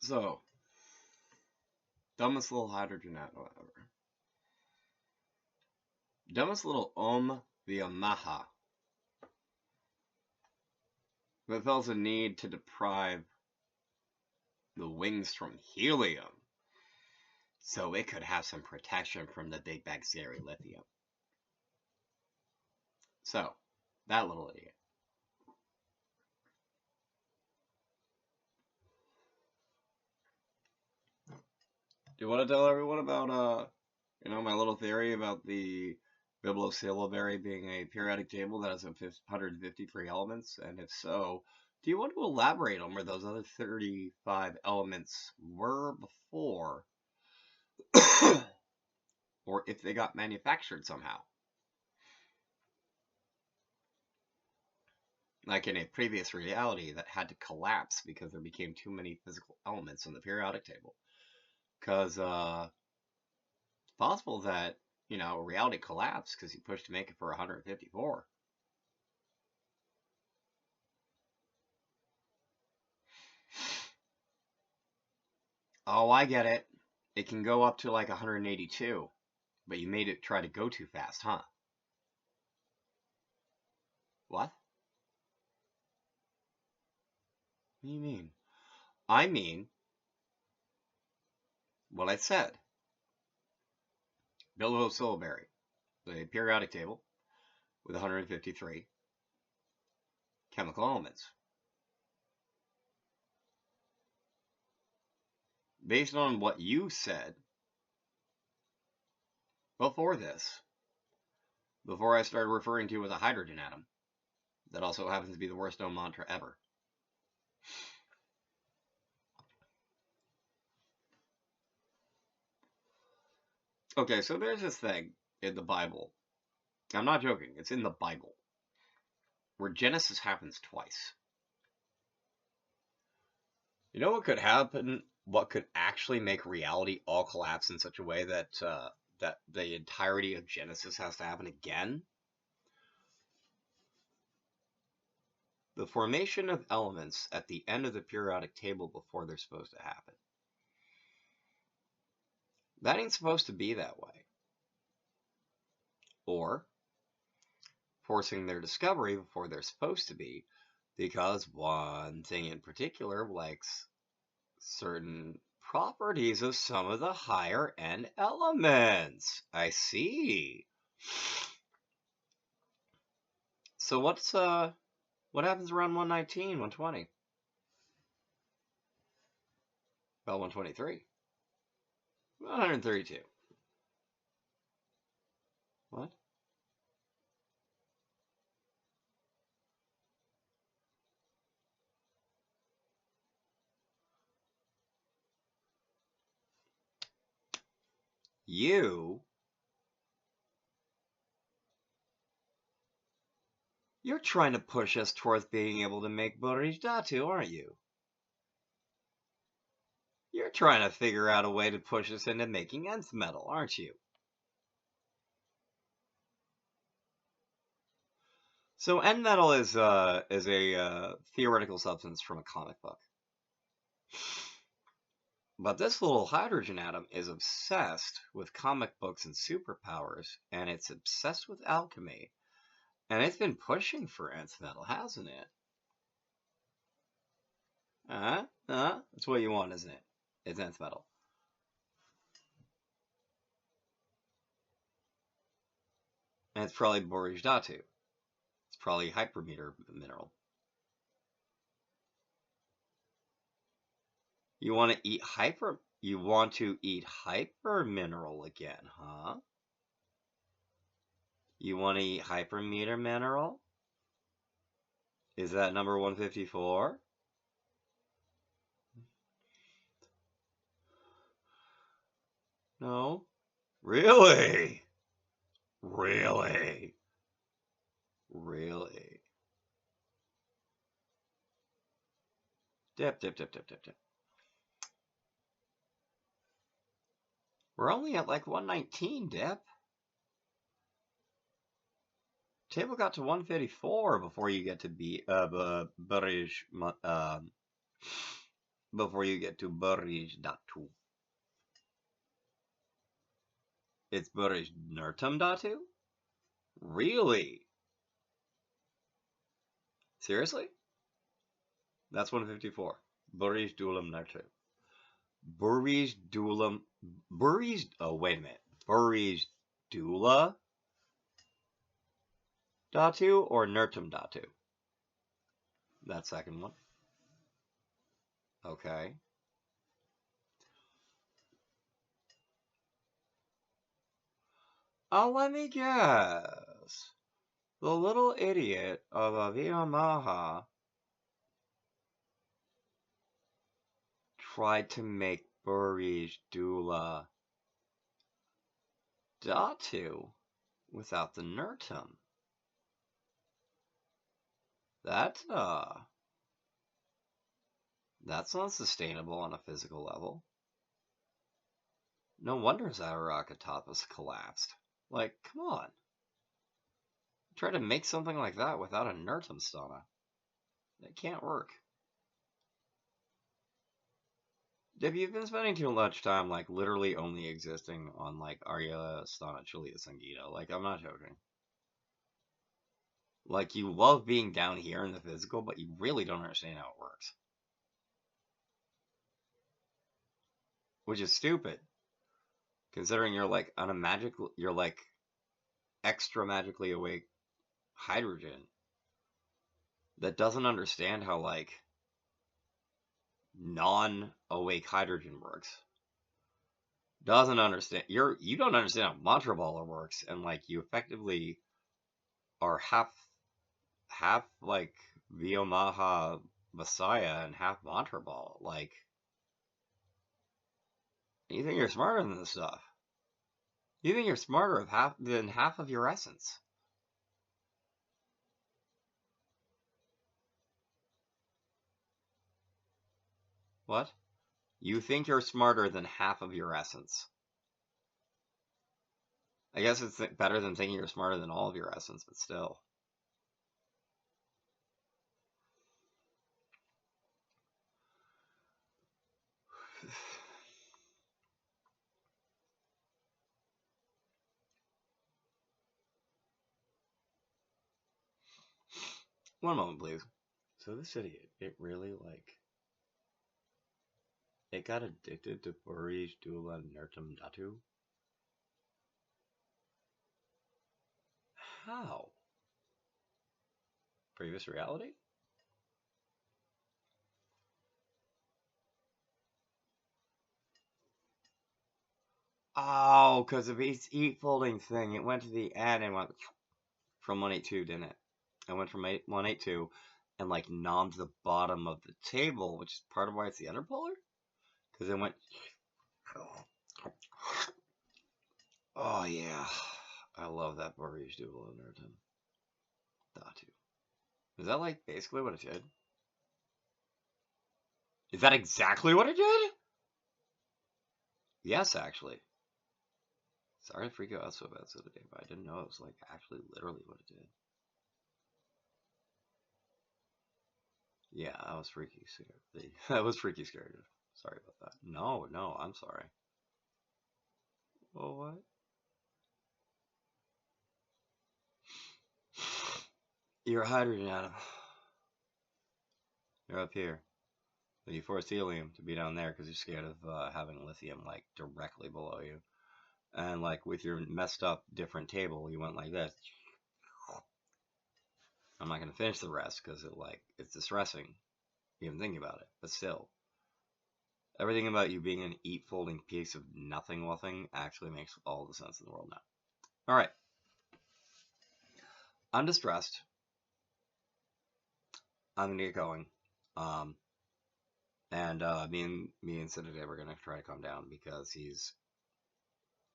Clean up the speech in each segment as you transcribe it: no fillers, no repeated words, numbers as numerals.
So, dumbest little hydrogen atom ever. Dumbest little the Omaha. That feels a need to deprive the wings from helium so it could have some protection from the Big Bang Theory lithium. So, that little idiot. Do you want to tell everyone about my little theory about the Bibliosylvary being a periodic table that has 153 elements? And if so, do you want to elaborate on where those other 35 elements were before, or if they got manufactured somehow? Like in a previous reality that had to collapse because there became too many physical elements in the periodic table. Because it's possible that, reality collapsed because you pushed to make it for 154. Oh, I get it. It can go up to like 182, but you made it try to go too fast, huh? What? What do you mean? I mean what I said. Bibliosylvary, the periodic table with 153 chemical elements. Based on what you said before this, before I started referring to it as a hydrogen atom, that also happens to be the worst known mantra ever. Okay, so there's this thing in the Bible. I'm not joking, it's in the Bible, where Genesis happens twice. You know what could happen? What could actually make reality all collapse in such a way that that the entirety of Genesis has to happen again? The formation of elements at the end of the periodic table before they're supposed to happen. That ain't supposed to be that way. Or forcing their discovery before they're supposed to be, because one thing in particular likes certain properties of some of the higher end elements. I see. So what happens around 119, 120? About 123. 132. What? You're trying to push us towards being able to make Boris Datu, aren't you? You're trying to figure out a way to push us into making nth metal, aren't you? So nth metal is a theoretical substance from a comic book. But this little hydrogen atom is obsessed with comic books and superpowers, and it's obsessed with alchemy. And it's been pushing for nth metal, hasn't it? That's what you want, isn't it? It's nth metal. And it's probably Boris Datu. It's probably hypermeter mineral. You want to eat hyper mineral again, huh? You want to eat hypermeter mineral? Is that number 154? No. Really? Really? Really? Dip. We're only at like 119, Dip. Table got to 154 before you get to be Boris before you get to Burij Datu. It's Burij Nurtum Datu? Really? Seriously? That's 154. Burij Dulam Nurtu. Burij Dulam. Burij. Oh, wait a minute. Burij Dula Datu or Nurtum Datu? That second one. Okay. Oh, let me guess. The little idiot of Aviyamaha tried to make Burij Dula Datu without the Nurtum. That's not sustainable on a physical level. No wonder Zaharakatapis collapsed. Like, come on. Try to make something like that without a Nurtum Stana. It can't work. If you've been spending too much time, like, literally only existing on, like, Arya Stana Chilia Sangita, like, I'm not joking. Like, you love being down here in the physical, but you really don't understand how it works. Which is stupid. Considering you're, like, on a magical, you're, like, extra magically awake hydrogen that doesn't understand how, like, non-awake hydrogen works. Doesn't understand. You don't understand how Mantra Baller works, and, like, you effectively are half like Viomaha Messiah and half Mantra Ball. Like, you think you're smarter than this stuff. You think you're smarter than half of your essence. What? You think you're smarter than half of your essence. I guess it's better than thinking you're smarter than all of your essence, but still. One moment, please. So this idiot, it really, like, it got addicted to Burij Dula Nurtum Datu? How? Previous reality? Oh, because of its eat folding thing. It went to the end and went from 182, didn't it? I went from 182 and, like, nommed the bottom of the table, which is part of why it's the underpolar? Because it went... Oh, yeah. I love that Burij Dula Nurtum Datu. Is that, like, basically what it did? Is that exactly what it did? Yes, actually. Sorry to freak you out so bad the other day, but I didn't know it was, like, actually literally what it did. Yeah, I was freaky scared. I was freaky scared. Sorry about that. No, I'm sorry. Oh, what? You're a hydrogen atom. You're up here. So you force helium to be down there because you're scared of having lithium, like, directly below you. And, like, with your messed up different table, you went like this. I'm not going to finish the rest because it's distressing even thinking about it. But still, everything about you being an eat folding piece of nothing actually makes all the sense in the world now. All right. I'm distressed. I'm going to get going. And me and Citadel are going to try to calm down because he's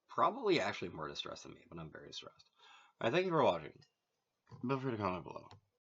probably actually more distressed than me, but I'm very distressed. All right, thank you for watching. Feel free to comment below.